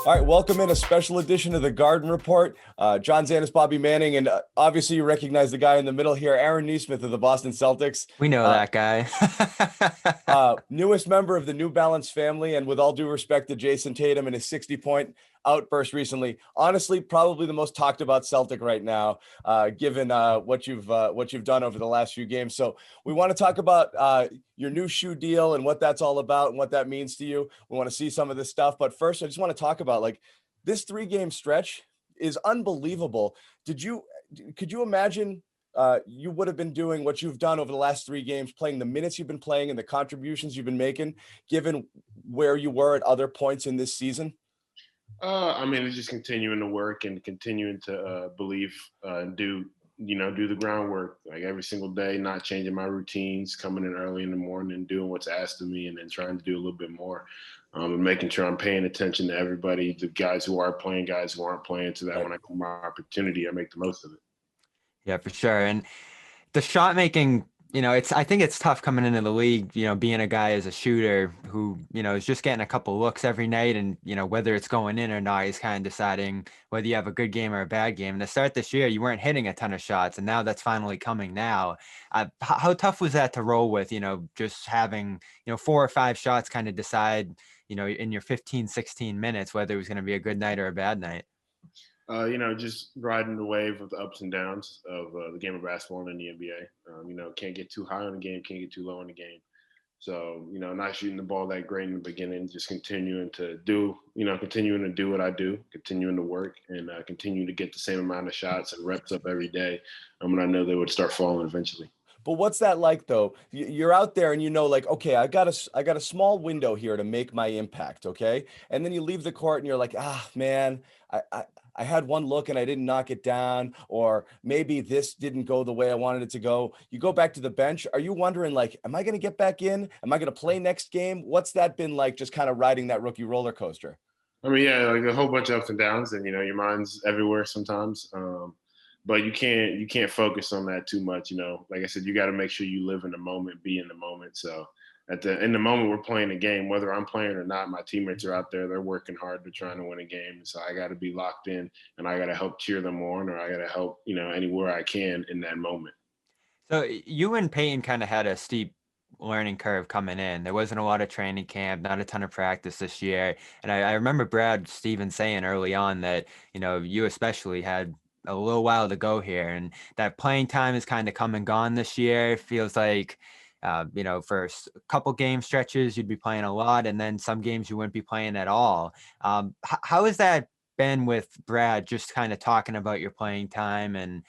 All right, welcome in a special edition of the Garden Report. John Zannis, Bobby Manning, and obviously you recognize the guy in the middle here, Aaron Nesmith of the Boston Celtics. We know Uh, that guy. Newest member of the New Balance family, and with all due respect to Jayson Tatum and his 60-point outburst recently, honestly, probably the most talked about Celtic right now, given what you've done over the last few games. So we want to talk about your new shoe deal and what that's all about and what that means to you. We want to see some of this stuff, but first, I just want to talk about like this 3-game stretch is unbelievable. Could you imagine? You would have been doing what you've done over the last 3 games, playing the minutes you've been playing and the contributions you've been making, given where you were at other points in this season? I mean, it's just continuing to work and continuing to believe and do the groundwork like every single day, not changing my routines, coming in early in the morning and doing what's asked of me, and then trying to do a little bit more, and making sure I'm paying attention to everybody, the guys who are playing, guys who aren't playing, so that when I get my opportunity, I make the most of it. Yeah, for sure. And the shot making, I think it's tough coming into the league, being a guy as a shooter who, is just getting a couple looks every night and, whether it's going in or not, he's kind of deciding whether you have a good game or a bad game. And to start this year, you weren't hitting a ton of shots, and now that's finally coming now. How tough was that to roll with, just having, 4 or 5 shots kind of decide, in your 15, 16 minutes, whether it was going to be a good night or a bad night? Just riding the wave of the ups and downs of the game of basketball in the NBA. Can't get too high on the game, can't get too low on the game. So, not shooting the ball that great in the beginning, just continuing to do what I do, continuing to work, and continue to get the same amount of shots and reps up every day. And I know they would start falling eventually. But what's that like though? You're out there and like, okay, I got a small window here to make my impact, okay? And then you leave the court and you're like, man, I had one look and I didn't knock it down, or maybe this didn't go the way I wanted it to go. You go back to the bench. Are you wondering like, am I going to get back in? Am I going to play next game? What's that been like, just kind of riding that rookie roller coaster? I mean, yeah, like a whole bunch of ups and downs, and your mind's everywhere sometimes. But you can't focus on that too much. Like I said, you got to make sure you live in the moment, be in the moment. So in the moment we're playing a game, whether I'm playing or not, my teammates are out there. They're working hard. They're trying to win a game. So I got to be locked in, and I got to help cheer them on, or I got to help anywhere I can in that moment. So you and Peyton kind of had a steep learning curve coming in. There wasn't a lot of training camp, not a ton of practice this year. And I remember Brad Stevens saying early on that, you especially had a little while to go here, and that playing time is kind of come and gone this year. It feels like, for a couple game stretches, you'd be playing a lot, and then some games you wouldn't be playing at all. How has that been with Brad, just kind of talking about your playing time, and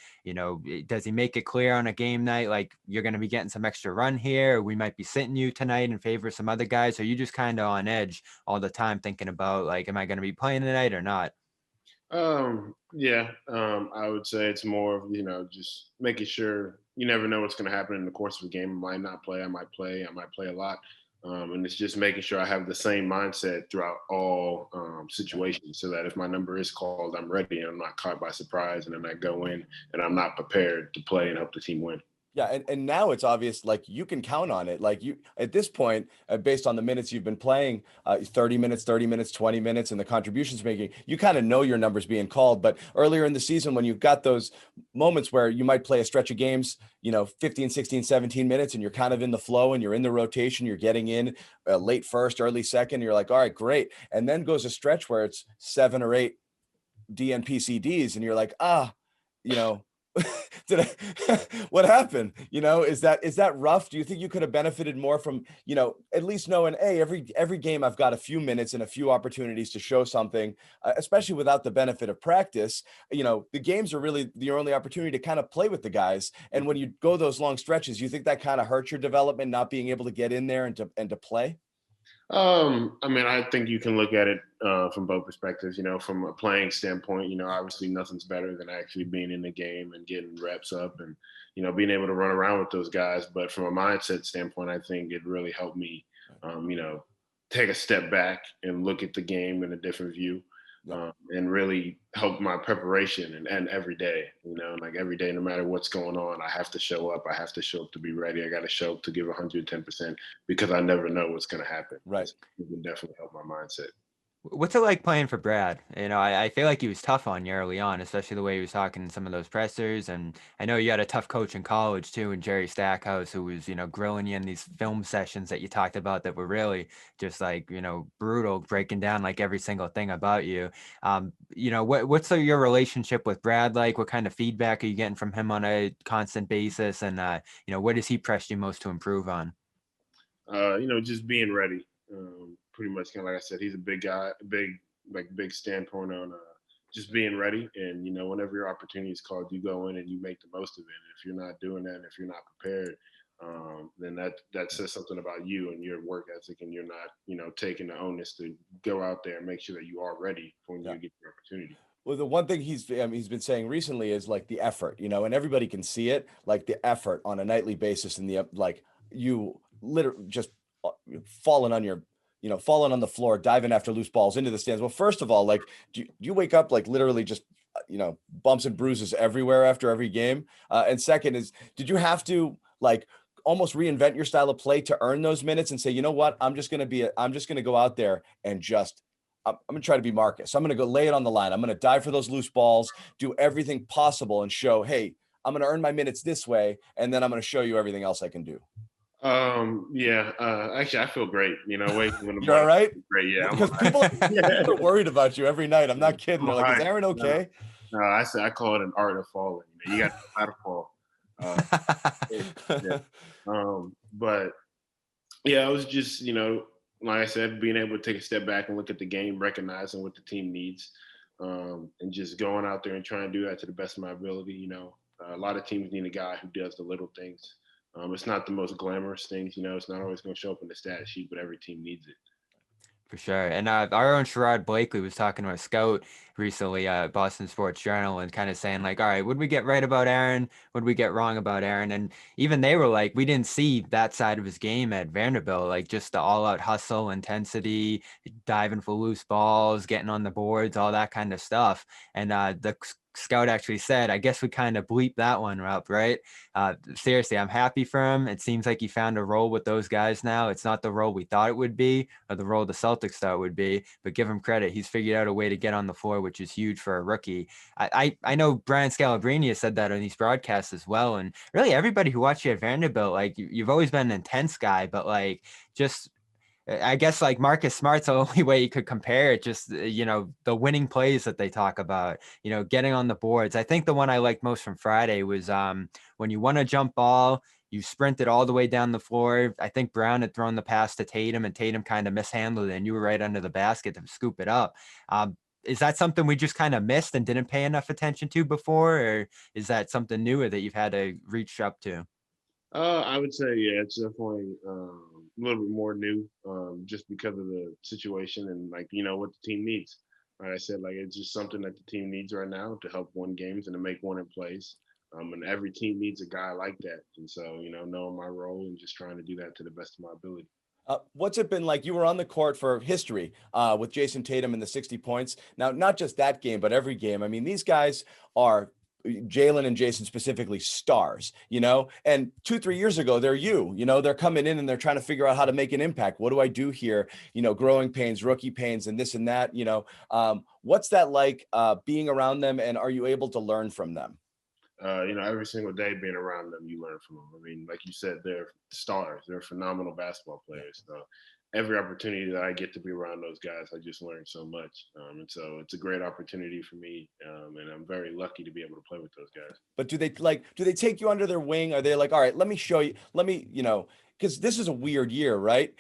does he make it clear on a game night like you're going to be getting some extra run here, or we might be sitting you tonight in favor of some other guys? Or are you just kind of on edge all the time thinking about like, am I going to be playing tonight or not? Yeah, I would say it's more of, just making sure. You never know what's going to happen in the course of a game. I might not play, I might play a lot. And it's just making sure I have the same mindset throughout all situations, so that if my number is called, I'm ready and I'm not caught by surprise, and then I go in and I'm not prepared to play and help the team win. Yeah, and now it's obvious, like you can count on it. Like you at this point, based on the minutes you've been playing, 30 minutes, 20 minutes, and the contributions making, you kind of know your numbers being called. But earlier in the season, when you've got those moments where you might play a stretch of games, 15, 16, 17 minutes, and you're kind of in the flow and you're in the rotation, you're getting in late first, early second, you're like, all right, great. And then goes a stretch where it's 7 or 8 DNPCDs, and you're like, you know, did what happened? Is that rough? Do you think you could have benefited more from, at least knowing, hey, every game I've got a few minutes and a few opportunities to show something, especially without the benefit of practice. The games are really your only opportunity to kind of play with the guys. And when you go those long stretches, you think that kind of hurts your development, not being able to get in there and to play? I mean, I think you can look at it from both perspectives. From a playing standpoint, obviously nothing's better than actually being in the game and getting reps up and, being able to run around with those guys. But from a mindset standpoint, I think it really helped me, take a step back and look at the game in a different view. And really help my preparation and every day, like every day, no matter what's going on, I have to show up. I have to show up to be ready. I got to show up to give 110% because I never know what's going to happen. Right. It would definitely help my mindset. What's it like playing for Brad? You know, I feel like he was tough on you early on, especially the way he was talking in some of those pressers. And I know you had a tough coach in college too, and Jerry Stackhouse, who was, grilling you in these film sessions that you talked about that were really just like, brutal, breaking down like every single thing about you. What's your relationship with Brad like? What kind of feedback are you getting from him on a constant basis? And, what does he press you most to improve on? Just being ready. Pretty much kind of like I said, he's a big guy, big standpoint on just being ready. And whenever your opportunity is called, you go in and you make the most of it. And if you're not doing that, and if you're not prepared, then that says something about you and your work ethic, and you're not taking the onus to go out there and make sure that you are ready for when you get the opportunity. Well, the one thing he's been saying recently is like the effort, and everybody can see it, like the effort on a nightly basis, and the like you literally just falling on your, falling on the floor, diving after loose balls into the stands. Well, first of all, like, do you wake up like literally just, bumps and bruises everywhere after every game? And second is, did you have to like almost reinvent your style of play to earn those minutes and say, you know what, I'm just going to go out there and just I'm going to try to be Marcus. I'm going to go lay it on the line. I'm going to dive for those loose balls, do everything possible and show, hey, I'm going to earn my minutes this way. And then I'm going to show you everything else I can do. Yeah. Actually, I feel great. Waking in the You're all morning. right? Great. Yeah. Because people are worried about you every night. I'm not kidding. They're like, is Aaron okay? No, I call it an art of falling. You got to know how to fall. Yeah. But yeah, it was just, like I said, being able to take a step back and look at the game, recognizing what the team needs, and just going out there and trying to do that to the best of my ability. A lot of teams need a guy who does the little things. It's not the most glamorous things, it's not always going to show up in the stat sheet, but every team needs it. For sure. And our own Sherrod Blakely was talking to a scout recently at Boston Sports Journal and kind of saying, like, all right, would we get right about Aaron? Would we get wrong about Aaron? And even they were like, we didn't see that side of his game at Vanderbilt, like just the all out hustle, intensity, diving for loose balls, getting on the boards, all that kind of stuff. And the scout actually said, I guess we kind of bleep that one up, right? Seriously, I'm happy for him. It seems like he found a role with those guys now. It's not the role we thought it would be or the role the Celtics thought it would be, but give him credit. He's figured out a way to get on the floor, which is huge for a rookie. I know Brian Scalabrine has said that on these broadcasts as well. And really everybody who watched you at Vanderbilt, like you've always been an intense guy, but like just I guess like Marcus Smart's the only way you could compare it. Just, the winning plays that they talk about, getting on the boards. I think the one I liked most from Friday was when you won a jump ball, you sprinted all the way down the floor. I think Brown had thrown the pass to Tatum and Tatum kind of mishandled it and you were right under the basket to scoop it up. Is that something we just kind of missed and didn't pay enough attention to before? Or is that something newer that you've had to reach up to? I would say, yeah, it's definitely a little bit more new, just because of the situation and like what the team needs. Like I said, like it's just something that the team needs right now to help win games and to make winning plays. And every team needs a guy like that. And so, knowing my role and just trying to do that to the best of my ability. What's it been like? You were on the court for history with Jayson Tatum and the 60 points. Now, not just that game, but every game. I mean, these guys are Jaylen and Jayson specifically stars, and 2-3 years ago, they're coming in and they're trying to figure out how to make an impact. What do I do here? Growing pains, rookie pains, and this and that, what's that like being around them? And are you able to learn from them? Every single day being around them, you learn from them. I mean, like you said, they're stars. They're phenomenal basketball players. So every opportunity that I get to be around those guys, I just learn so much. And so it's a great opportunity for me. And I'm very lucky to be able to play with those guys. But do they take you under their wing? Are they like, all right, let me show you, because this is a weird year, right?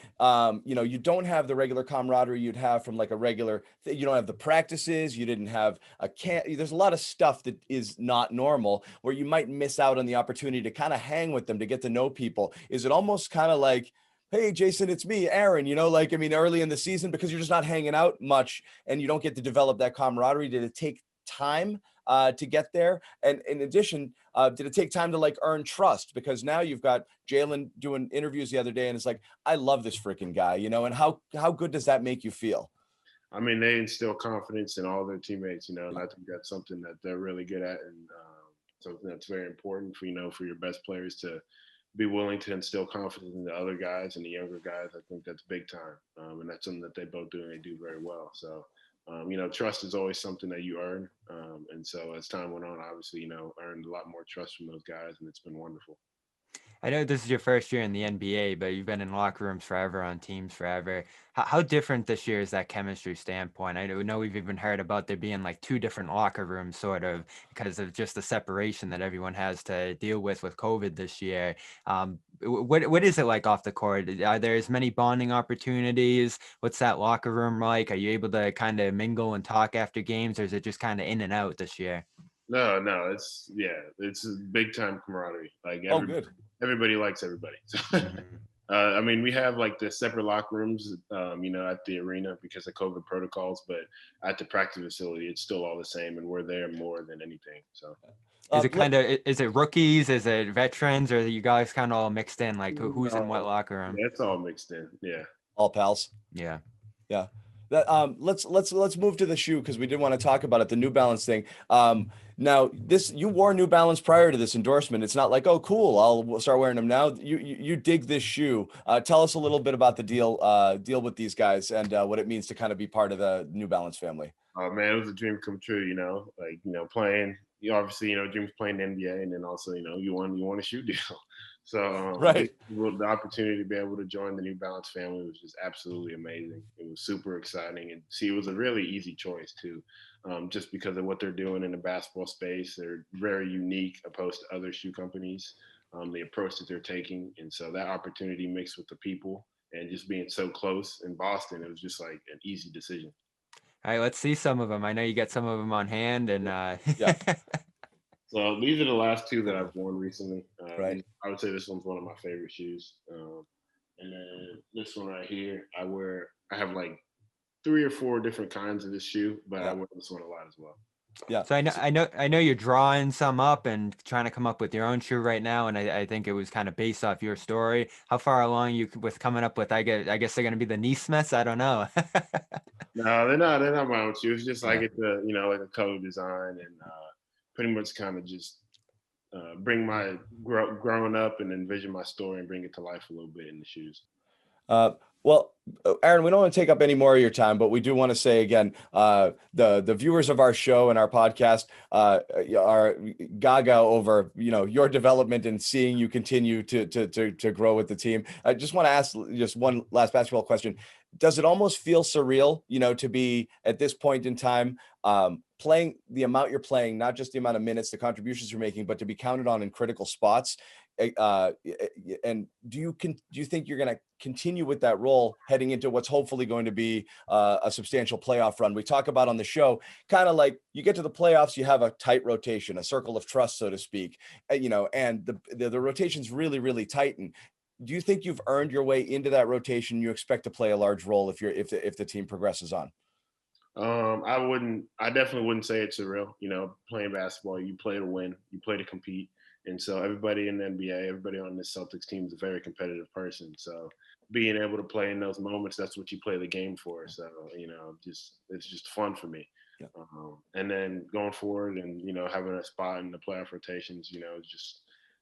You don't have the regular camaraderie you'd have from like a regular, you don't have the practices, you didn't have there's a lot of stuff that is not normal where you might miss out on the opportunity to kind of hang with them, to get to know people. Is it almost kind of like, hey, Jayson, it's me, Aaron, early in the season, because you're just not hanging out much and you don't get to develop that camaraderie? Did it take time to get there? And in addition, did it take time to like earn trust? Because now you've got Jaylen doing interviews the other day and it's like, I love this freaking guy, and how good does that make you feel? I mean, they instill confidence in all their teammates, and I think that's something that they're really good at, and something that's very important for for your best players to be willing to instill confidence in the other guys and the younger guys. I think that's big time, and that's something that they both do and they do very well. So. Trust is always something that you earn. And so as time went on, obviously, earned a lot more trust from those guys, and it's been wonderful. I know this is your first year in the NBA, but you've been in locker rooms forever, on teams forever. How different this year is that chemistry standpoint? I know we've even heard about there being like two different locker rooms, sort of, because of just the separation that everyone has to deal with COVID this year. What is it like off the court? Are there as many bonding opportunities? What's that locker room like? Are you able to kind of mingle and talk after games, or is it just kind of in and out this year? No, it's a big time camaraderie. Like Good. Everybody likes everybody. So, Mhm. I mean, we have like the separate locker rooms, at the arena because of COVID protocols, but at the practice facility, it's still all the same, and we're there more than anything. So, Is it rookies? Is it veterans? Or are you guys kind of all mixed in? Like who's in what locker room? yeah, it's all mixed in. Yeah. All pals. Yeah. Yeah. That let's move to the shoe because we did want to talk about it, the New Balance thing. Now this you wore New Balance prior to this endorsement. It's not like, oh cool, I'll start wearing them now. You dig this shoe. Tell us a little bit about the deal with these guys and what it means to kind of be part of the New Balance family. Oh man, it was a dream come true. Playing. You obviously, dreams playing the NBA, and then also, you want a shoe deal. So Right. the opportunity to be able to join the New Balance family was just absolutely amazing. It was super exciting, and see, it was a really easy choice too, just because of what they're doing in the basketball space. They're very unique opposed to other shoe companies. The approach that they're taking, and so that opportunity mixed with the people and just being so close in Boston, it was just like an easy decision. All right, let's see some of them. I know you got some of them on hand, and Yeah. So these are the last two that I've worn recently. Right. I would say this one's one of my favorite shoes. And then this one right here, I have like 3 or 4 different kinds of this shoe, but I wear this one a lot as well. Yeah. So I know you're drawing some up and trying to come up with your own shoe right now, and I think it was kind of based off your story. How far along you with coming up with? I guess they're gonna be the Nesmiths. I don't know. No, they're not my own shoes. Just I Yeah. get the like a color design and pretty much kind of just bring my growing up and envision my story and bring it to life a little bit in the shoes. Well, Aaron, we don't want to take up any more of your time, but we do want to say again, the viewers of our show and our podcast are gaga over your development and seeing you continue to grow with the team. I just want to ask just one last basketball question. Does it almost feel surreal, to be at this point in time playing the amount you're playing, not just the amount of minutes, the contributions you're making, but to be counted on in critical spots? And do you think you're going to continue with that role heading into what's hopefully going to be a substantial playoff run? We talk about on the show, kind of like you get to the playoffs, you have a tight rotation, a circle of trust, so to speak, and the rotation's really, really tighten. Do you think you've earned your way into that rotation? You expect to play a large role if the team progresses on? I definitely wouldn't say it's surreal. Playing basketball, you play to win, you play to compete. And so everybody in the NBA, everybody on this Celtics team is a very competitive person. So being able to play in those moments, that's what you play the game for. So, it's just fun for me. Yeah. And then going forward and, having a spot in the playoff rotations,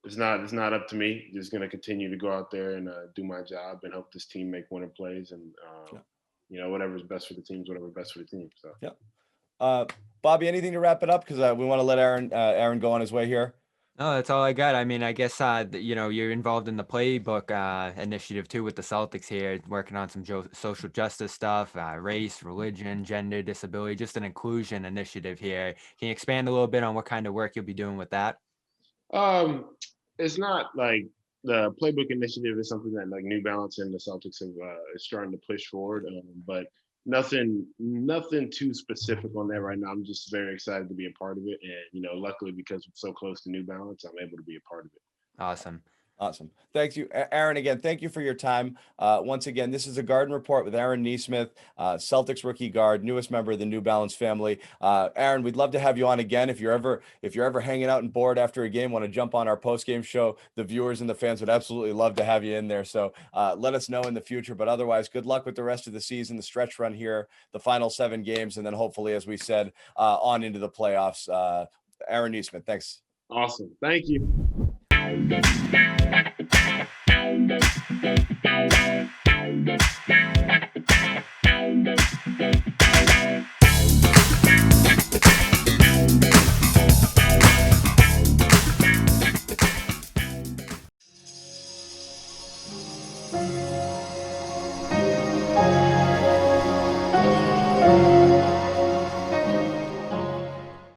it's not up to me. Just going to continue to go out there and do my job and help this team make winner plays and, whatever's best for the teams, whatever's best for the team. So, yeah. Bobby, anything to wrap it up? Because we want to let Aaron go on his way here. No, that's all I got. I mean, I guess you're involved in the playbook initiative too with the Celtics here, working on some social justice stuff, race, religion, gender, disability, just an inclusion initiative here. Can you expand a little bit on what kind of work you'll be doing with that? It's not like the playbook initiative is something that like New Balance and the Celtics is starting to push forward, but nothing too specific on that right now. I'm just very excited to be a part of it, and luckily because I'm so close to New Balance, I'm able to be a part of it. Awesome. Thank you, Aaron. Again, thank you for your time. Once again, this is a Garden Report with Aaron Nesmith, Celtics rookie guard, newest member of the New Balance family. Aaron, we'd love to have you on again. If you're ever hanging out and bored after a game, want to jump on our post-game show, the viewers and the fans would absolutely love to have you in there. So let us know in the future. But otherwise, good luck with the rest of the season, the stretch run here, the final 7 games, and then hopefully, as we said, on into the playoffs. Aaron Nesmith, thanks. Awesome. Thank you.